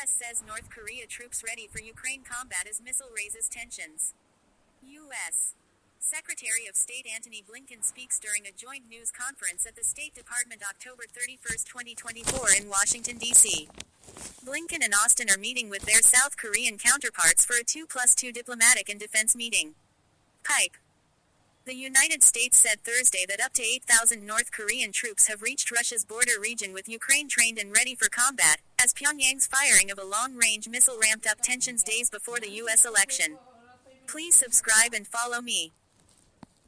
U.S. says North Korea troops ready for Ukraine combat as missile raises tensions. U.S. Secretary of State Antony Blinken speaks during a joint news conference at the State Department October 31, 2024 in Washington, D.C. Blinken and Austin are meeting with their South Korean counterparts for a 2+2 diplomatic and defense meeting. Pipe. The United States said Thursday that up to 8,000 North Korean troops have reached Russia's border region with Ukraine trained and ready for combat, as Pyongyang's firing of a long-range missile ramped up tensions days before the U.S. election. Please subscribe and follow me.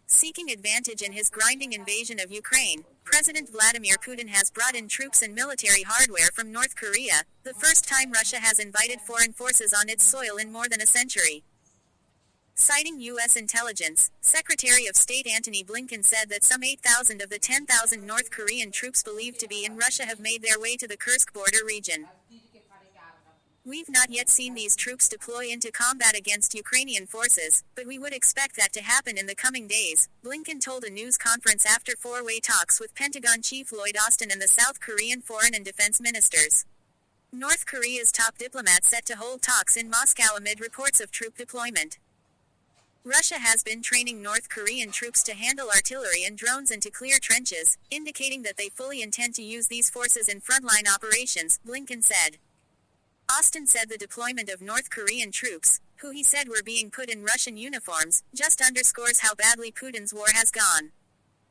Seeking advantage in his grinding invasion of Ukraine, President Vladimir Putin has brought in troops and military hardware from North Korea, the first time Russia has invited foreign forces on its soil in more than a century. Citing U.S. intelligence, Secretary of State Antony Blinken said that some 8,000 of the 10,000 North Korean troops believed to be in Russia have made their way to the Kursk border region. We've not yet seen these troops deploy into combat against Ukrainian forces, but we would expect that to happen in the coming days, Blinken told a news conference after four-way talks with Pentagon Chief Lloyd Austin and the South Korean foreign and defense ministers. North Korea's top diplomat set to hold talks in Moscow amid reports of troop deployment. Russia has been training North Korean troops to handle artillery and drones and to clear trenches, indicating that they fully intend to use these forces in frontline operations, Blinken said. Austin said the deployment of North Korean troops, who he said were being put in Russian uniforms, just underscores how badly Putin's war has gone.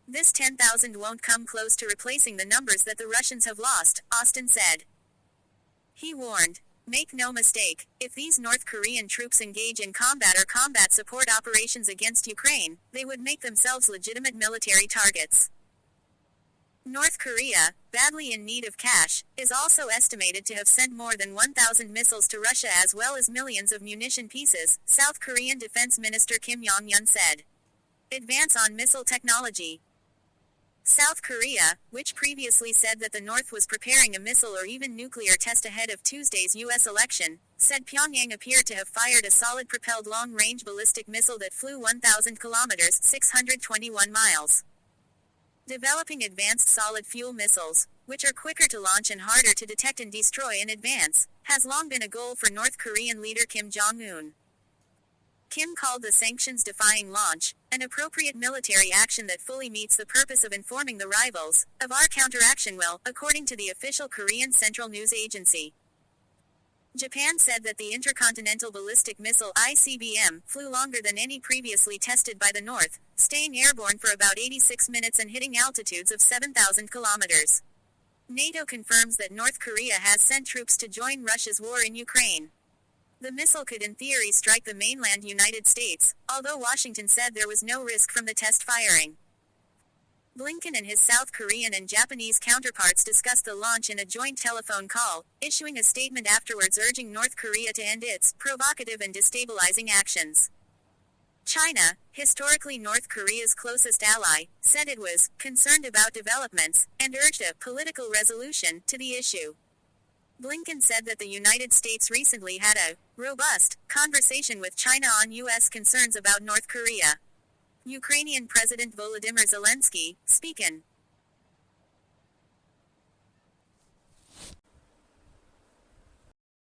This 10,000 won't come close to replacing the numbers that the Russians have lost, Austin said. He warned, "Make no mistake, if these North Korean troops engage in combat or combat support operations against Ukraine, they would make themselves legitimate military targets." North Korea, badly in need of cash, is also estimated to have sent more than 1,000 missiles to Russia as well as millions of munition pieces, South Korean Defense Minister Kim Jong-un said. Advance on missile technology. South Korea, which previously said that the North was preparing a missile or even nuclear test ahead of Tuesday's U.S. election, said Pyongyang appeared to have fired a solid-propelled long-range ballistic missile that flew 1,000 kilometers (621 miles). Developing advanced solid-fuel missiles, which are quicker to launch and harder to detect and destroy in advance, has long been a goal for North Korean leader Kim Jong-un. Kim called the sanctions-defying launch an appropriate military action that fully meets the purpose of informing the rivals of our counteraction will, according to the official Korean Central News Agency. Japan said that the intercontinental ballistic missile ICBM flew longer than any previously tested by the North, staying airborne for about 86 minutes and hitting altitudes of 7,000 kilometers. NATO confirms that North Korea has sent troops to join Russia's war in Ukraine. The missile could in theory strike the mainland United States, although Washington said there was no risk from the test firing. Blinken and his South Korean and Japanese counterparts discussed the launch in a joint telephone call, issuing a statement afterwards urging North Korea to end its provocative and destabilizing actions. China, historically North Korea's closest ally, said it was concerned about developments and urged a political resolution to the issue. Blinken said that the United States recently had a robust conversation with China on U.S. concerns about North Korea. Ukrainian President Volodymyr Zelensky, speaking